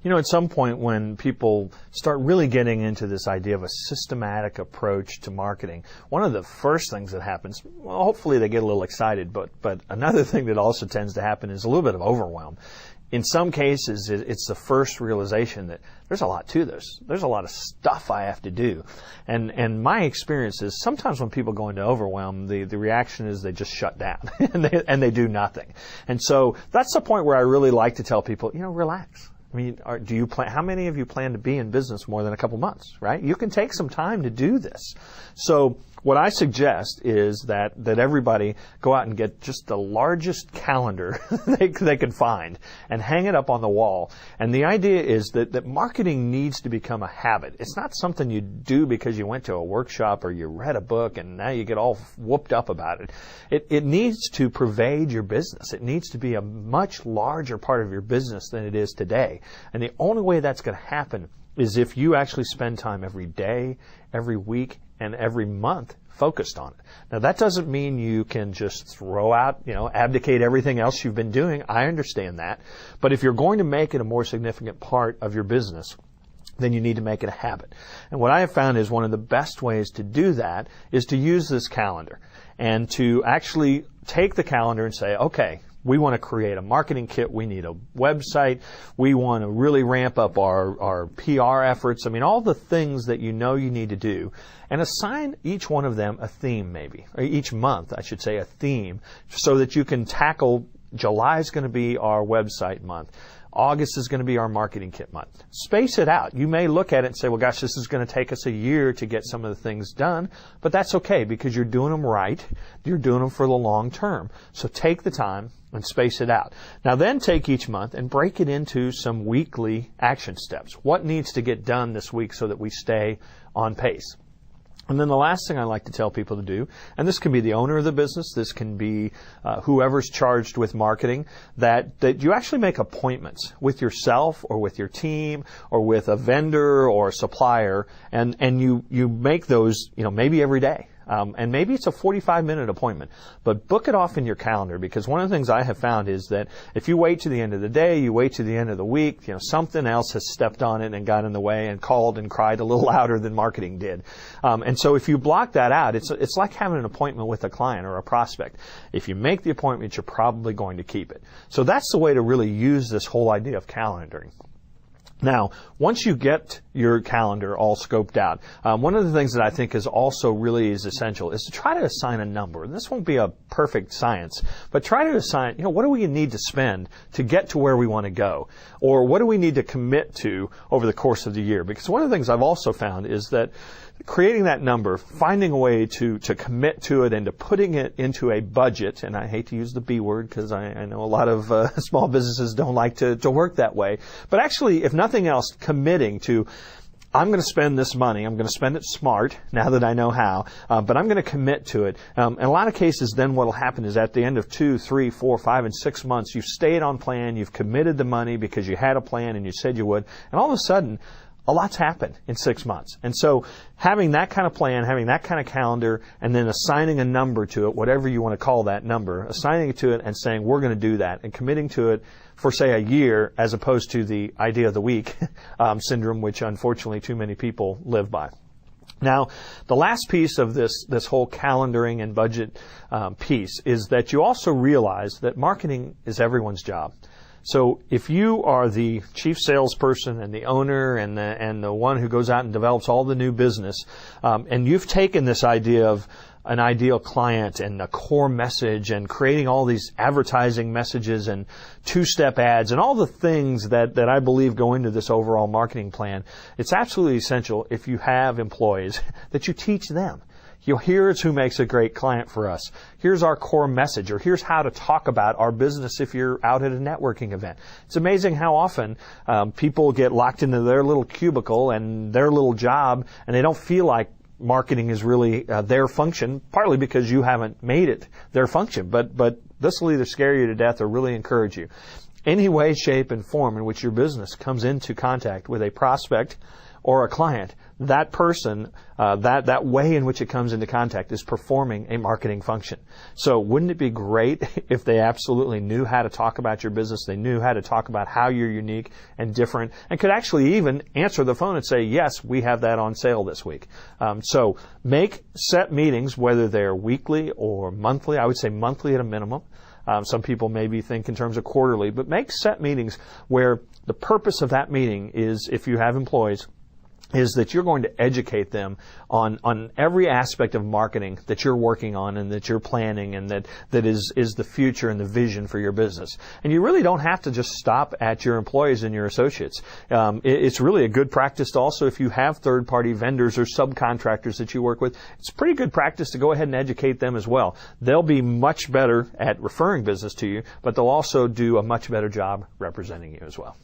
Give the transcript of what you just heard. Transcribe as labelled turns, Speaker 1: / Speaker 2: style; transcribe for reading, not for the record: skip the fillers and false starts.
Speaker 1: At some point when people start really getting into this idea of a systematic approach to marketing, one of the first things that happens, well, hopefully they get a little excited, but another thing that also tends to happen is a little bit of overwhelm. In some cases, it's the first realization that there's a lot to this. There's a lot of stuff I have to do. And my experience is sometimes when people go into overwhelm, the reaction is they just shut down and they do nothing. And so that's the point where I really like to tell people, relax. I mean, how many of you plan to be in business more than a couple months, right? You can take some time to do this. So what I suggest is that everybody go out and get just the largest calendar they can find and hang it up on the wall. And the idea is that marketing needs to become a habit. It's not something you do because you went to a workshop or you read a book and now you get all whooped up about it. It needs to pervade your business. It needs to be a much larger part of your business than it is today. And the only way that's going to happen is if you actually spend time every day, every week, and every month focused on it. Now, that doesn't mean you can just throw out, abdicate everything else you've been doing. I understand that. But if you're going to make it a more significant part of your business, then you need to make it a habit. And what I have found is one of the best ways to do that is to use this calendar and to actually take the calendar and say, okay, we want to create a marketing kit. We need a website. We want to really ramp up our PR efforts. I mean, all the things that you need to do. And assign each one of them a theme maybe. Or each month, I should say, a theme. So that you can tackle July is going to be our website month. August is going to be our marketing kit month. Space it out. You may look at it and say, well, gosh, this is going to take us a year to get some of the things done. But that's okay because you're doing them right. You're doing them for the long term. So take the time and space it out. Now then take each month and break it into some weekly action steps. What needs to get done this week so that we stay on pace? And then the last thing I like to tell people to do, and this can be the owner of the business, this can be whoever's charged with marketing, that you actually make appointments with yourself or with your team or with a vendor or a supplier, and you make those, maybe every day. And maybe it's a 45-minute appointment, but book it off in your calendar because one of the things I have found is that if you wait to the end of the day, you wait to the end of the week, something else has stepped on it and got in the way and called and cried a little louder than marketing did. And so if you block that out, it's like having an appointment with a client or a prospect. If you make the appointment, you're probably going to keep it. So that's the way to really use this whole idea of calendaring. Now, once you get your calendar all scoped out, one of the things that I think is also really is essential is to try to assign a number. And this won't be a perfect science, but try to assign, what do we need to spend to get to where we want to go? Or what do we need to commit to over the course of the year? Because one of the things I've also found is that creating that number, finding a way to commit to it and to putting it into a budget, and I hate to use the B word because I know a lot of small businesses don't like to work that way, but actually, if nothing else, committing to, I'm going to spend this money, I'm going to spend it smart now that I know how, but I'm going to commit to it. In a lot of cases, then what will happen is at the end of 2, 3, 4, 5, and 6 months, you've stayed on plan, you've committed the money because you had a plan and you said you would, and all of a sudden, a lot's happened in 6 months. And so having that kind of plan, having that kind of calendar, and then assigning a number to it, whatever you want to call that number, assigning it to it and saying, we're going to do that, and committing to it for, say, a year, as opposed to the idea of the week syndrome, which unfortunately too many people live by. Now, the last piece of this whole calendaring and budget piece is that you also realize that marketing is everyone's job. So if you are the chief salesperson and the owner and the one who goes out and develops all the new business, and you've taken this idea of an ideal client and a core message and creating all these advertising messages and two-step ads and all the things that I believe go into this overall marketing plan, it's absolutely essential if you have employees that you teach them. Here's who makes a great client for us. Here's our core message, or here's how to talk about our business if you're out at a networking event. It's amazing how often people get locked into their little cubicle and their little job, and they don't feel like marketing is really their function, partly because you haven't made it their function. But this will either scare you to death or really encourage you. Any way, shape, and form in which your business comes into contact with a prospect or a client, that person, that way in which it comes into contact is performing a marketing function. So wouldn't it be great if they absolutely knew how to talk about your business, they knew how to talk about how you're unique and different, and could actually even answer the phone and say, yes, we have that on sale this week. So make set meetings, whether they're weekly or monthly. I would say monthly at a minimum. Some people maybe think in terms of quarterly, but make set meetings where the purpose of that meeting is, if you have employees, is that you're going to educate them on every aspect of marketing that you're working on and that you're planning, and that is the future and the vision for your business. And you really don't have to just stop at your employees and your associates. It's really a good practice to also, if you have third-party vendors or subcontractors that you work with, it's pretty good practice to go ahead and educate them as well. They'll be much better at referring business to you, but they'll also do a much better job representing you as well.